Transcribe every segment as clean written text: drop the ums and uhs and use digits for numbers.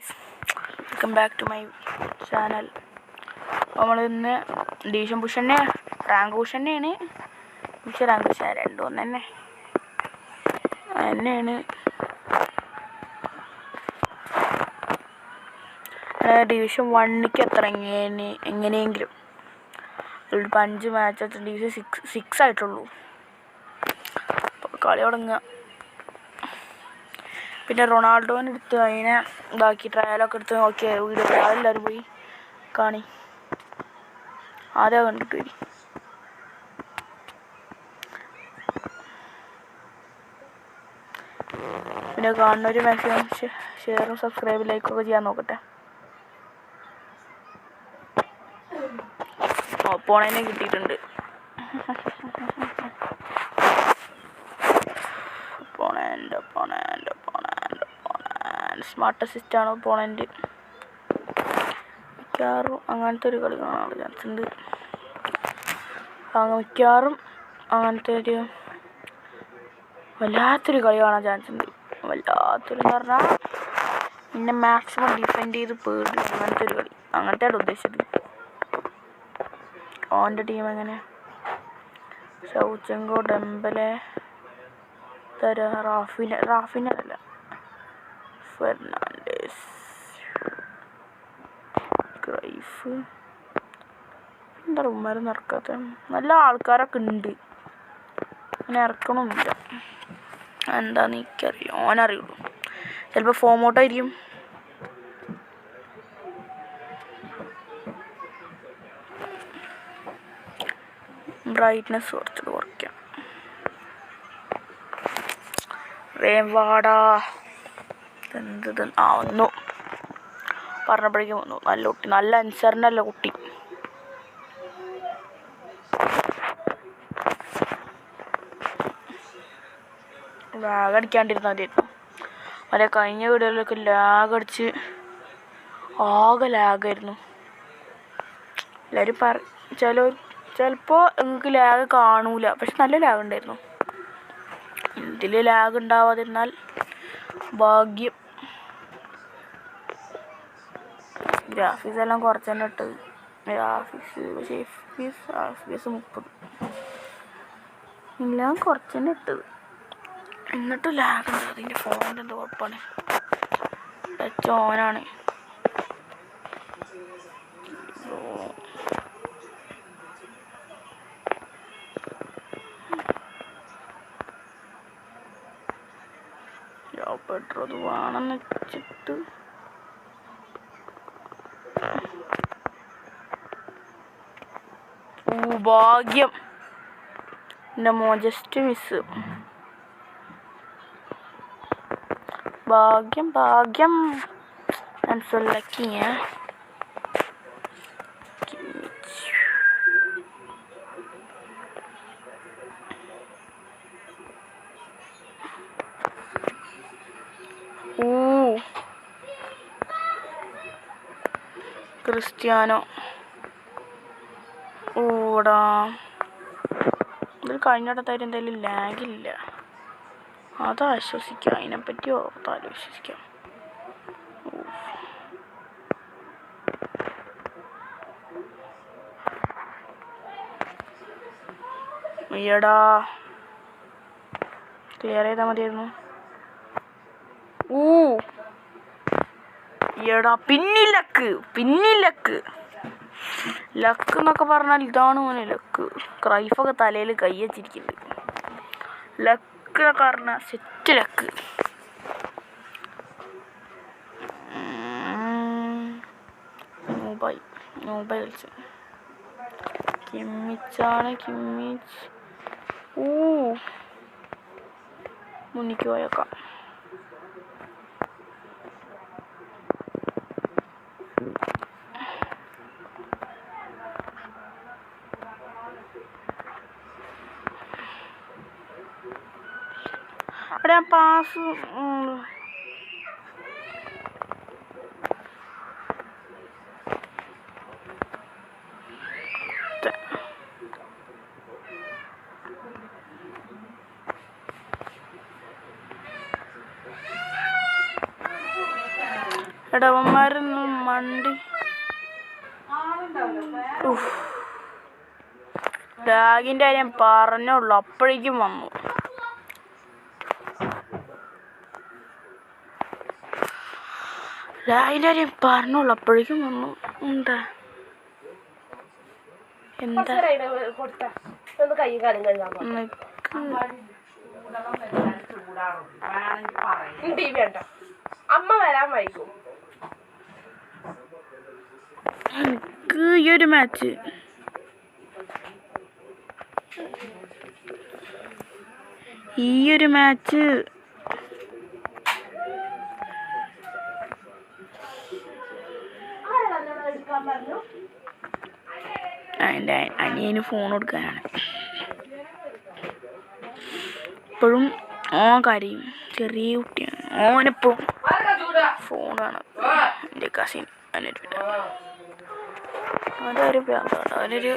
Guys, welcome back to my channel. നമ്മളിന്ന് division push തന്നെ, rank push തന്നെയാണ്. പക്ഷേ റാങ്ക് പുഷ് രണ്ടും ഒന്ന് തന്നെ തന്നെയാണ്. ഡിവിഷൻ 1ക്ക് എത്ര എങ്ങനെയെങ്കിലും ഒരു 5 മാച്ച് വെച്ചിട്ട് ഡിവിഷൻ 6 ആയിട്ടുള്ളൂ. അപ്പോൾ കളി തുടങ്ങുക. പിന്നെ റൊണാൾഡോനെ എടുത്ത് അതിനെ ഇതാക്കി ട്രയലൊക്കെ എടുത്ത് നോക്കിയ വീഡിയോ എല്ലാവരും പോയി കാണി. ആദ്യം കണ്ടിട്ട് വരി. പിന്നെ കാണുന്നൊരു മാക്സിമം ഷെയറും സബ്സ്ക്രൈബ് ലൈക്കൊക്കെ ചെയ്യാൻ നോക്കട്ടെ. ഓപ്പോണനെ കിട്ടിയിട്ടുണ്ട്. സ്മാർട്ട് അസിസ്റ്റ് ആണ് ഓപ്പോണൻറ്റ്. മിക്കവാറും അങ്ങനത്തെ ഒരു കളി കാണാനുള്ള ചാൻസ് ഉണ്ട്. മിക്കവാറും അങ്ങനത്തെ ഒരു വല്ലാത്തൊരു കളി കാണാൻ ചാൻസ് ഉണ്ട്. വല്ലാത്തൊരു എന്ന് പറഞ്ഞാൽ പിന്നെ മാക്സിമം ഡിഫെൻഡ് ചെയ്ത് പേടി അങ്ങനത്തെ ഒരു കളി. അങ്ങനത്തെയാണ് ഉദ്ദേശിച്ചത്. ഓൻ്റെ ടീം എങ്ങനെ ഷൗച്ചെങ്കോ, ഡെമ്പലെ, റാഫിനല്ല ഫെർണാണ്ടസ്, ക്രൈഫ്. എന്താ ഉമ്മാരൊന്നും ഇറക്കാത്ത? നല്ല ആൾക്കാരൊക്കെ ഉണ്ട്, അങ്ങനെ ഇറക്കണമൊന്നുമില്ല. എന്താന്ന് എനിക്കറിയാം, ഓനറിയുള്ളൂ. ചിലപ്പോൾ ഫോം ഔട്ടായിരിക്കും. ബ്രൈറ്റ്നെസ് കുറച്ചത് കുറയ്ക്കാം. വേവാടാ എന്ത് വന്നു പറഞ്ഞപ്പോഴേക്കും വന്നു. നല്ല കുട്ടി, നല്ല അനുസരണല്ല കുട്ടി. ലാഗ് അടിക്കാണ്ടിരുന്നാൽ മതിയായിരുന്നു. അല്ലെ കഴിഞ്ഞ വീഡിയോയിലൊക്കെ ലാഗ് അടിച്ച് ആകെ ലാഗായിരുന്നു. എല്ലാവരും ചിലപ്പോൾ നിങ്ങൾക്ക് ലാഗ് കാണൂല, പക്ഷെ നല്ല ലാഗ് ഉണ്ടായിരുന്നു. ഇതിൽ ലാഗ് ഉണ്ടാവാതിരുന്നാൽ ഭാഗ്യം. ഗ്രാഫിക്സ് എല്ലാം കുറച്ച് തന്നെ ഇട്ടത്. പക്ഷേ FPS 30 എല്ലാം കുറച്ച് തന്നെ ഇട്ടത്. എന്നിട്ട് ലാഗ് ഉണ്ട്. അതിൻ്റെ ഫോണിൻ്റെ എന്തോ കുഴപ്പമാണ്. ടച്ച് ഓനാണ്. പെട്രോൾ വേണമെന്ന് വെച്ചിട്ട് ഭാഗ്യം. എൻ്റെ ജസ്റ്റ് മിസ്. ഭാഗ്യം. ഞാൻ സോ ലക്കി. ക്രിസ്ത്യാനോ ഓടാ. ഇതിൽ കഴിഞ്ഞിടത്തായിട്ട് എന്തായാലും ലാഗില്ല, അത് ആശ്വസിക്കാം. അതിനെപ്പറ്റി ഓർത്താലും വിശ്വസിക്കാം. അയ്യടാ, ക്ലിയർ ചെയ്താൽ മതിയായിരുന്നു. എടാ പിന്നിലക്ക് ലക്ക് എന്നൊക്കെ പറഞ്ഞാൽ ഇതാണ് മോനെ ലക്ക്. ക്രൈഫൊക്കെ തലയിൽ കൈ വെച്ചിരിക്കുന്നുണ്ട്. ലക്ക് എന്നൊക്കെ പറഞ്ഞാൽ സെറ്റ് ലക്ക്. നോബായി കളിച്ചു. കിമ്മിച്ച് മുന്നിക്ക് പോയേക്കാം. അവിടെ പാസ് ഇടവന്മാരൊന്നും മണ്ടി ലാഗിൻ്റെ കാര്യം പറഞ്ഞുള്ളൂ, അപ്പോഴേക്കും വന്നു. ലാഗിൻ്റെ കാര്യം പറഞ്ഞുള്ളൂ, അപ്പോഴേക്കും വന്നു. എന്താ എന്താ അമ്മ വരാൻ വൈകും. എനിക്ക് ഈ ഒരു മാച്ച് എൻ്റെ അനിയന് ഫോൺ കൊടുക്കാനാണ്. ഇപ്പോഴും കരയും, ചെറിയ കുട്ടിയാണ്. ഓനിപ്പോൾ ഫോണാണ്. എൻ്റെ കസിൻ അതൊരു ഭ്രാന്താണ്. അവനൊരു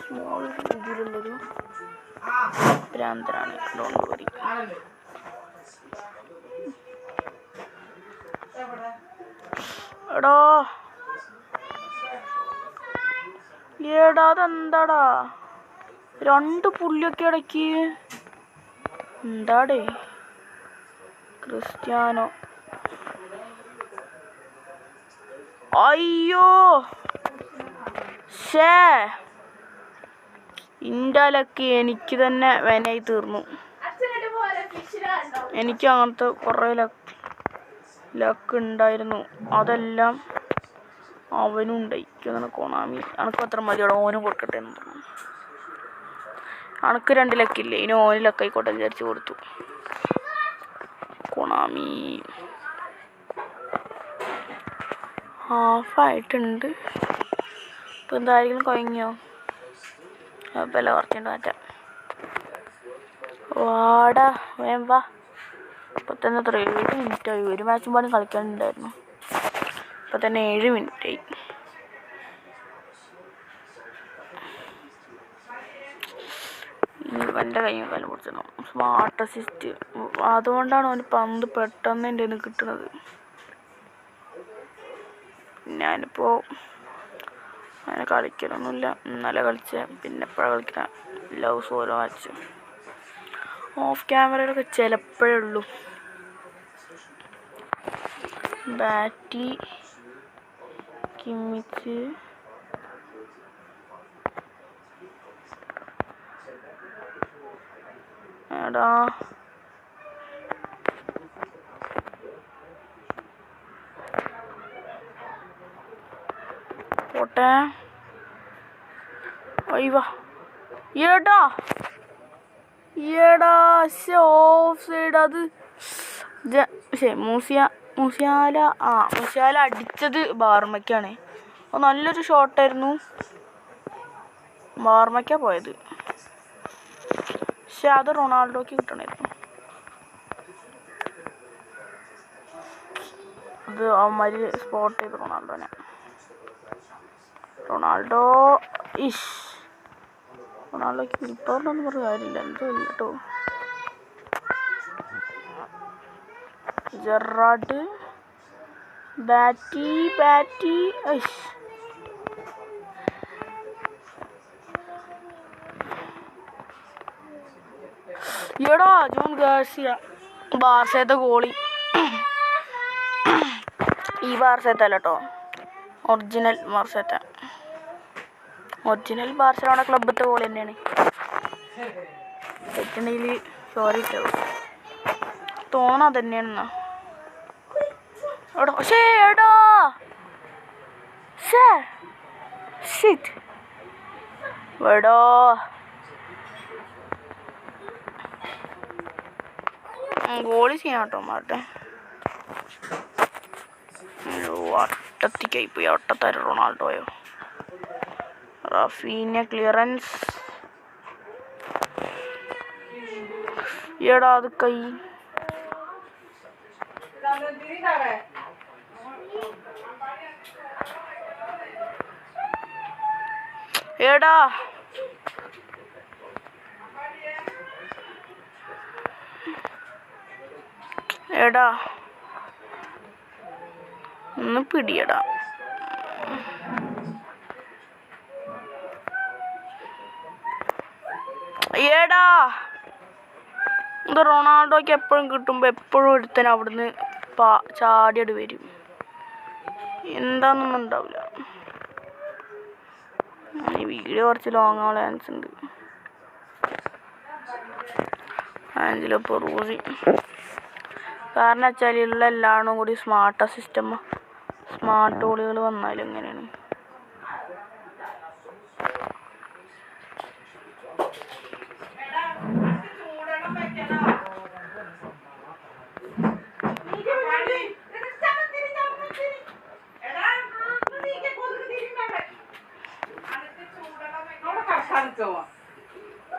സ്മോൾ രീതിയിലുള്ളൊരു ഭ്രാന്തനാണ്. Don't worry. എടാ അതെന്താടാ 2 പുള്ളിയൊക്കെ ഇടയ്ക്ക്? എന്താടേ ക്രിസ്ത്യാനോ? അയ്യോ ഇൻ്റെലൊക്കെ എനിക്ക് തന്നെ വേനയായി തീർന്നു. എനിക്ക് അങ്ങനത്തെ കുറേ ലക്ക് ഉണ്ടായിരുന്നു, അതെല്ലാം അവനും ഉണ്ടായി. അങ്ങനെ കൊണാമി അനക്ക് അത്ര മതിയോടെ ഓനും കൊടുക്കട്ടെ എന്ന് പറഞ്ഞു. അനക്ക് 2 ലക്കില്ലേ, ഇനി ഓന് ലക്കായിക്കോട്ടെ വിചാരിച്ച് കൊടുത്തു. കൊണാമി ഹാഫായിട്ടുണ്ട്. ഇപ്പം എന്തായാലും കുഴങ്ങിയോ? അപ്പം കുറച്ചുണ്ട് മാറ്റാം. വാടാ വേം വാ. ഇപ്പം തന്നെ 7 മിനിറ്റായി. ഒരു മാച്ചും പാടും കളിക്കാനുണ്ടായിരുന്നു. ഇപ്പം തന്നെ 7 മിനിറ്റായി. എൻ്റെ കയ്യും കാലം പിടിച്ചിടണം. സ്മാർട്ട് അസിസ്റ്റ്, അതുകൊണ്ടാണ് അവന് പന്ത് പെട്ടെന്ന് എൻ്റെ കയ്യിൽ കിട്ടുന്നത്. ഞാനിപ്പോൾ അങ്ങനെ കളിക്കലൊന്നുമില്ല. ഇന്നലെ കളിച്ച, പിന്നെ എപ്പോഴാണ് കളിക്കണം? ലവ്സ് ഓരോ മാച്ച് ഓഫ് ക്യാമറയിലൊക്കെ ചിലപ്പോഴേ ഉള്ളൂ. ബാറ്റി കിമ്മിച്ച് എടാ പോട്ടെ. അയ്യോ ഏടാ ഓഫ് സൈഡ്. അത് മുസിയാല അടിച്ചത് ബാർമയ്ക്കാണ്. നല്ലൊരു ഷോട്ടായിരുന്നു, ബാർമയ്ക്കാണ് പോയത്. പക്ഷെ അത് റൊണാൾഡോക്ക് കിട്ടണമായിരുന്നു. അത് അവന്മാര് സ്പോട്ട് ചെയ്ത് റൊണാൾഡോനെ. റൊണാൾഡോക്ക് വിൽപ്പവറിനൊന്നും പറഞ്ഞ കാര്യമില്ല. എന്തോ ഇല്ല കേട്ടോ. ജെറാഡ് ബാറ്റി എടാ ജോൺ ഗാർസിയ ബാർസത്തെ ഗോളി. ഈ ബാർസത്തല്ല കേട്ടോ, ഒറിജിനൽ ബാർസലോണ ക്ലബ്ബത്തെ ഗോളി തന്നെയാണ്. തെറ്റുണ്ടെങ്കിൽ സോറി കേട്ടോ, തോന്നാ തന്നെയാണെന്നാ. ഗോളി ചെയ്യാം കേട്ടോ മാട്ടെ. വട്ടത്തിക്കായി പോയി, വട്ടത്താര് റൊണാൾഡോയോ. Raphinha clearance. എടാ അത് കൈ എടാ ഒന്ന് പിടിയടാ. ഏടാ ഇത് റൊണാൾഡോയ്ക്ക് എപ്പോഴും കിട്ടുമ്പോൾ എപ്പോഴും ഒരുത്തൻ അവിടുന്ന് ചാടിയട് വരും. എന്താണെന്നൊന്നും ഉണ്ടാവില്ല. ഈ വീഡിയോ കുറച്ച് ലോങ് ആവാൻ ചാൻസ് ഉണ്ട്. ആഞ്ചലോ പെറൂസി കാരണം വെച്ചാൽ ഉള്ള എല്ലാവരും കൂടി സ്മാർട്ട് ഗോളികൾ വന്നാലും എങ്ങനെയാണ്.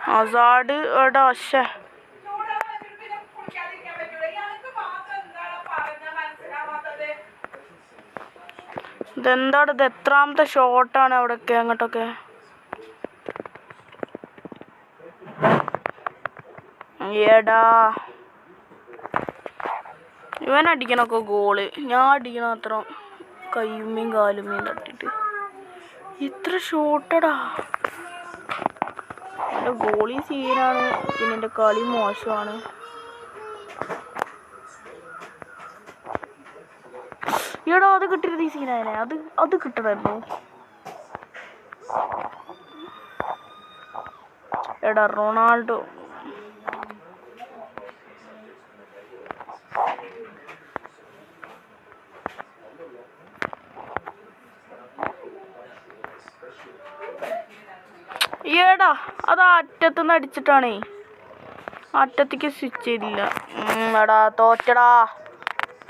ഹസാർഡ് എടാ പക്ഷേ ഇതെന്താണ് ഇത്? എത്രാമത്തെ ഷോട്ടാണ് അവിടെയൊക്കെ അങ്ങോട്ടൊക്കെ? ഏടാ ഇവൻ അടിക്കണൊക്കെ ഗോള്, ഞാൻ അടിക്കണ അത്ര കയ്യുമ്മയും കാലുമ്മയും തട്ടിട്ട് ഇത്ര ഷോട്ടടാ. എൻ്റെ ഗോളി സീനാണ്, പിന്നെ എൻ്റെ കളി മോശമാണ്. ഈടാ അത് കിട്ടിയത് ഈ സീനായനെ, അത് കിട്ടണമായിരുന്നു. എടാ റൊണാൾഡോ ഏടാ അത് അറ്റത്തുനിന്ന് അടിച്ചിട്ടാണേ, അറ്റത്തേക്ക് സ്വിച്ച് ചെയ്തില്ല. എടാ തോറ്റടാ.